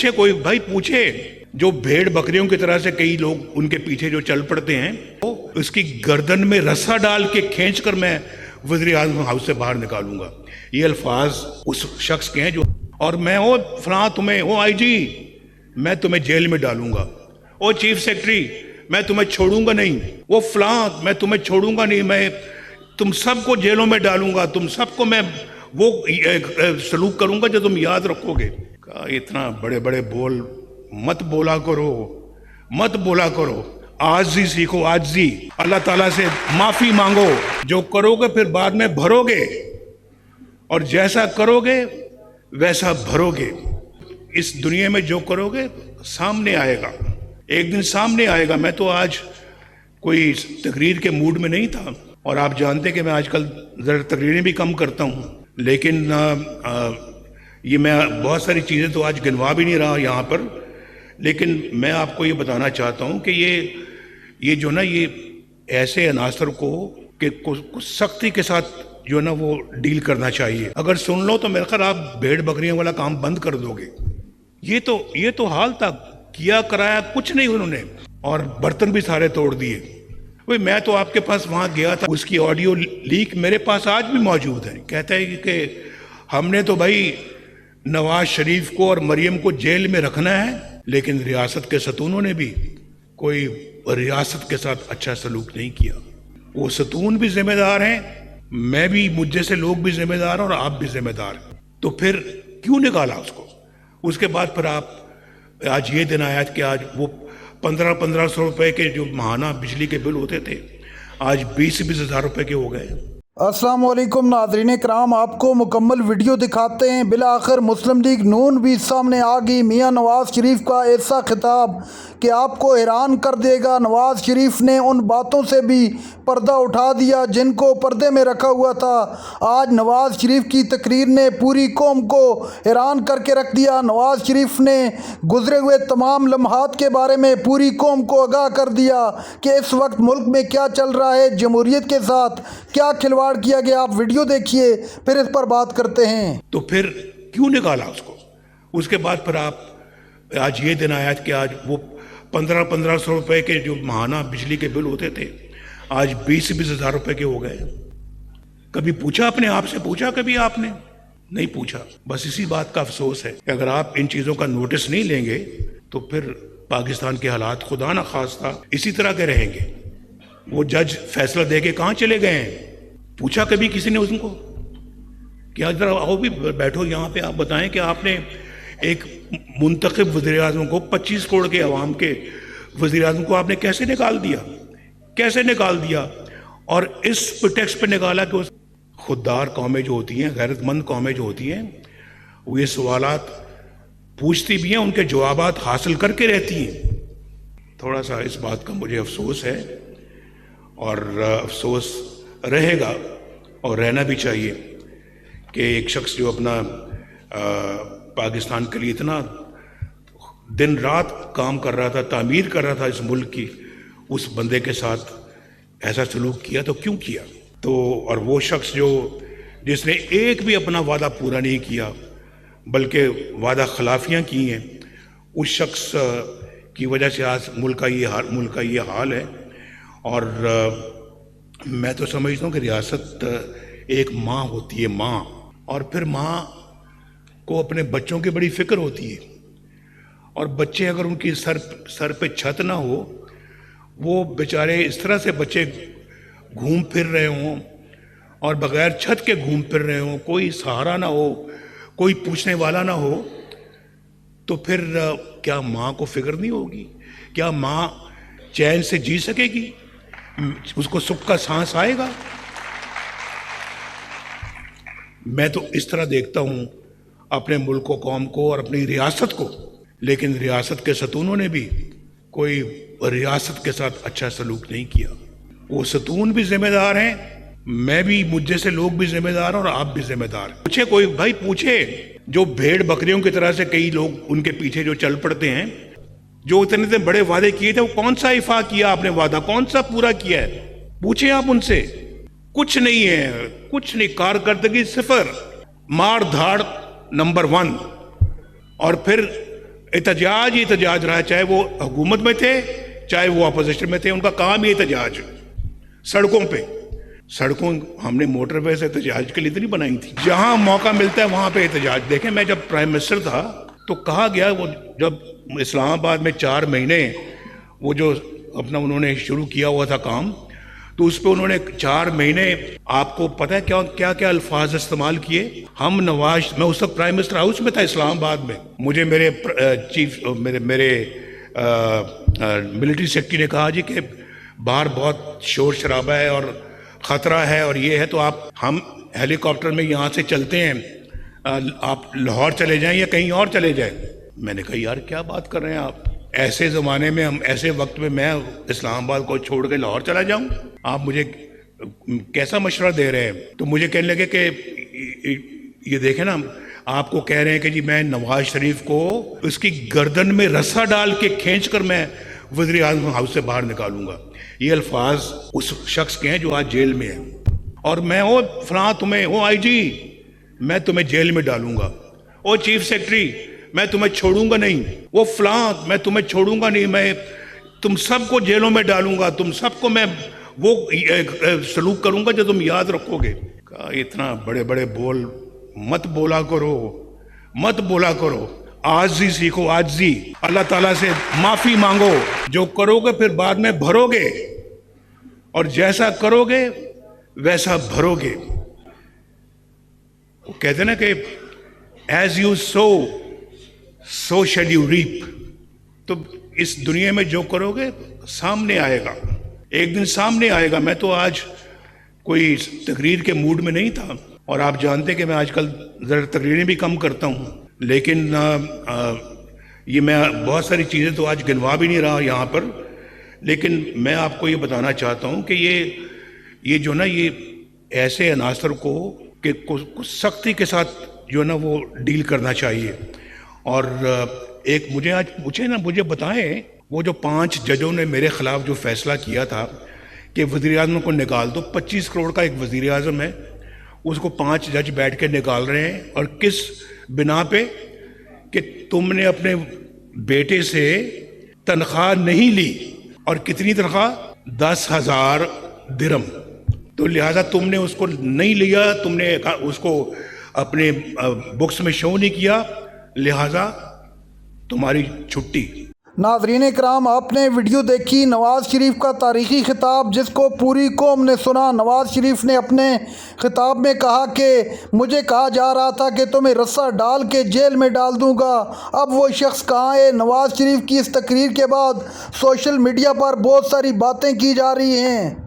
पूछे कोई भाई, पूछे। जो भेड़ बकरियों की तरह से कई लोग उनके पीछे जो चल पड़ते हैं, तो उसकी गर्दन में रस्सा डाल के खींच कर मैं वज़ीर आज़म हाउस से बाहर निकालूंगा। ये अल्फाज उस शख्स के हैं जो, और मैं ओ फलां तुम्हें, ओ आईजी मैं तुम्हें जेल में डालूंगा, ओ चीफ सेक्रेटरी मैं तुम्हें छोड़ूंगा नहीं, वो फलां मैं तुम्हें छोड़ूंगा नहीं, मैं तुम सबको जेलों में डालूंगा, तुम सबको मैं वो सलूक करूंगा जो तुम याद रखोगे। इतना बड़े बड़े बोल मत बोला करो, मत बोला करो। आजी सीखो, आजी। अल्लाह ताला से माफी मांगो। जो करोगे फिर बाद में भरोगे, और जैसा करोगे वैसा भरोगे। इस दुनिया में जो करोगे सामने आएगा, एक दिन सामने आएगा। मैं तो आज कोई तकरीर के मूड में नहीं था, और आप जानते कि मैं आजकल ज़रा तकरीरें भी कम करता हूँ, लेकिन ये मैं बहुत सारी चीज़ें तो आज गिनवा भी नहीं रहा यहाँ पर, लेकिन मैं आपको ये बताना चाहता हूँ कि ये जो ना, ये ऐसे अनासर को कि कुछ सख्ती के साथ जो ना वो डील करना चाहिए। अगर सुन लो तो मेरे ख्याल आप भेड़ बकरियों वाला काम बंद कर दोगे। ये तो हाल था, किया कराया कुछ नहीं उन्होंने, और बर्तन भी सारे तोड़ दिए। भाई मैं तो आपके पास वहाँ गया था, उसकी ऑडियो लीक मेरे पास आज भी मौजूद है। कहता है कि हमने तो भाई नवाज शरीफ को और मरियम को जेल में रखना है, लेकिन रियासत के सतूनों ने भी कोई रियासत के साथ अच्छा सलूक नहीं किया। वो सतून भी जिम्मेदार हैं, मैं भी, मुझ जैसे लोग भी जिम्मेदार हैं, और आप भी जिम्मेदार हैं। तो फिर क्यों निकाला उसको? उसके बाद फिर आप आज ये दिन आया कि आज वो 1500 रुपए के जो माहाना बिजली के बिल होते थे, आज 20 हज़ार रुपए के हो गए। अस्सलाम वालेकुम नाज़रीन कराम, आपको मुकम्मल वीडियो दिखाते हैं। बिल आखिर मुस्लिम लीग नून भी सामने आ गई। मियां नवाज शरीफ का ऐसा खिताब कि आपको हैरान कर देगा। नवाज शरीफ ने उन बातों से भी पर्दा उठा दिया जिनको पर्दे में रखा हुआ था। आज नवाज शरीफ की तकरीर ने पूरी कौम को हैरान करके रख दिया। नवाज शरीफ ने गुजरे हुए तमाम लम्हात के बारे में पूरी कौम को आगाह कर दिया कि इस वक्त मुल्क में क्या चल रहा है, जमहूरियत के साथ क्या खिलवाड़ किया गया। आप वीडियो देखिए, फिर इस पर बात करते हैं। तो फिर क्यों निकाला उसको? उसके बाद फिर आप आज ये दिन आया कि आज वो 1500 रुपए के जो माहाना बिजली के बिल होते थे, आज 20 हज़ार रुपए के हो गए। कभी पूछा अपने आप से, पूछा कभी आपने? नहीं पूछा। बस इसी बात का अफसोस है कि अगर आप इन चीजों का नोटिस नहीं लेंगे तो फिर पाकिस्तान के हालात खुदा न खास्ता इसी तरह के रहेंगे। वो जज फैसला दे के कहाँ चले गए हैं? पूछा कभी किसी ने उनको? क्या जरा आओ भी बैठो यहाँ पे, आप बताएं कि आपने एक मुंतखब वज़ीर आज़म को, 25 करोड़ के अवाम के वज़ीर आज़म को आपने कैसे निकाल दिया? कैसे निकाल दिया? और इस प्रिटेक्स्ट पे निकाला कि खुददार कौमें जो होती हैं, गैरतमंद कौमें जो होती हैं, वो ये सवालात पूछती भी हैं, उनके जवाबात हासिल करके रहती हैं। थोड़ा सा इस बात का मुझे अफसोस है, और अफसोस रहेगा और रहना भी चाहिए कि एक शख्स जो अपना पाकिस्तान के लिए इतना दिन रात काम कर रहा था, तामीर कर रहा था इस मुल्क की, उस बंदे के साथ ऐसा सलूक किया तो क्यों किया? तो और वो शख्स जो जिसने एक भी अपना वादा पूरा नहीं किया बल्कि वादा खिलाफियाँ की हैं, उस शख्स की वजह से आज मुल्क का ये हाल है। और मैं तो समझता हूँ कि रियासत एक माँ होती है, माँ, और फिर माँ को अपने बच्चों की बड़ी फिक्र होती है, और बच्चे अगर उनकी सर पे छत ना हो, वो बेचारे इस तरह से बच्चे घूम फिर रहे हों और बगैर छत के घूम फिर रहे हों, कोई सहारा ना हो, कोई पूछने वाला ना हो, तो फिर क्या माँ को फिक्र नहीं होगी? क्या माँ चैन से जी सकेगी? उसको सुख का सांस आएगा? मैं तो इस तरह देखता हूं अपने मुल्क को, कौम को और अपनी रियासत को, लेकिन रियासत के सतूनों ने भी कोई रियासत के साथ अच्छा सलूक नहीं किया। वो सतून भी जिम्मेदार हैं, मैं भी, मुझ जैसे लोग भी जिम्मेदार हैं, और आप भी जिम्मेदार हैं। पूछे कोई भाई, पूछे। जो भेड़ बकरियों की तरह से कई लोग उनके पीछे जो चल पड़ते हैं, जो इतने बड़े वादे किए थे, वो कौन सा इफा किया आपने वादा? कौन सा पूरा किया है? पूछे आप उनसे। कुछ नहीं है, कुछ नहीं। कारकर्दगी सिफर, मार धाड़ नंबर 1। और फिर एहतजाज ही एहतजाज रहा है, चाहे वो हुकूमत में थे चाहे वो अपोजिशन में थे, उनका काम ही एहतजाज। सड़कों पे, सड़कों हमने मोटरवे से एहतजाज के लिए तो नहीं बनाई थी, जहां मौका मिलता है वहां पे एहतजाज। देखें, मैं जब प्राइम मिनिस्टर था तो कहा गया, वो जब इस्लामाबाद में 4 महीने वो जो अपना उन्होंने शुरू किया हुआ था काम, तो उस पर उन्होंने 4 महीने, आपको पता है क्या क्या क्या अल्फाज इस्तेमाल किए। हम नवाज, मैं उस वक्त प्राइम मिनिस्टर हाउस में था इस्लामाबाद में, मुझे मेरे चीफ मेरे मिलिट्री सेक्रेटरी ने कहा जी कि बाहर बहुत शोर शराबा है और ख़तरा है और ये है, तो हम हेलीकॉप्टर में यहाँ से चलते हैं, आप लाहौर चले जाएं या कहीं और चले जाएं। मैंने कहा यार क्या बात कर रहे हैं आप, ऐसे ज़माने में, हम ऐसे वक्त में मैं इस्लामाबाद को छोड़ के लाहौर चला जाऊं, आप मुझे कैसा मशवरा दे रहे हैं। तो मुझे कहने लगे कि ये देखें ना, आपको कह रहे हैं कि जी मैं नवाज शरीफ को उसकी गर्दन में रस्सा डाल के खींच कर मैं वज़ीर आज़म हाउस से बाहर निकालूंगा। ये अल्फाज उस शख्स के हैं जो आज जेल में है, और मैं ओ फलां तुम्हें, ओ IG मैं तुम्हें जेल में डालूंगा, ओ चीफ सेक्रेटरी मैं तुम्हें छोड़ूंगा नहीं, वो फलां मैं तुम्हें छोड़ूंगा नहीं, मैं तुम सबको जेलों में डालूंगा, तुम सबको मैं वो सलूक करूंगा जो तुम याद रखोगे। कहा इतना बड़े बड़े बोल मत बोला करो, मत बोला करो, आजी सीखो, आजी। अल्लाह ताला से माफ़ी मांगो, जो करोगे फिर बाद में भरोगे, और जैसा करोगे वैसा भरोगे। वो कहते ना कि as you sow shall you reap. तो इस दुनिया में जो करोगे सामने आएगा, एक दिन सामने आएगा। मैं तो आज कोई तकरीर के मूड में नहीं था, और आप जानते हैं कि मैं आजकल ज़रा तकरीरें भी कम करता हूँ, लेकिन ये मैं बहुत सारी चीज़ें तो आज गिनवा भी नहीं रहा यहाँ पर, लेकिन मैं आपको ये बताना चाहता हूँ कि ये जो ना, ये ऐसे अनासर को कि कुछ सख्ती के साथ जो है ना वो डील करना चाहिए। और एक मुझे आज पूछे ना, मुझे बताएं, वो जो 5 जजों ने मेरे ख़िलाफ़ जो फ़ैसला किया था कि वज़ीर आज़म को निकाल दो, 25 करोड़ का एक वज़ीर आज़म है, उसको 5 जज बैठ के निकाल रहे हैं, और किस बिना पे कि तुमने अपने बेटे से तनख्वाह नहीं ली, और कितनी तनख्वाह, 10,000 दिरहम, तो लिहाजा तुमने उसको नहीं लिया, तुमने उसको अपने बुक्स में शो नहीं किया, लिहाजा तुम्हारी छुट्टी। नाज़रीन इकराम, आपने वीडियो देखी नवाज़ शरीफ का तारीख़ी खिताब, जिसको पूरी कौम ने सुना। नवाज़ शरीफ ने अपने खिताब में कहा कि मुझे कहा जा रहा था कि तुम्हें रस्सा डाल के जेल में डाल दूंगा। अब वो शख्स कहाँ है? नवाज़ शरीफ की इस तकरीर के बाद सोशल मीडिया पर बहुत सारी बातें की जा रही हैं।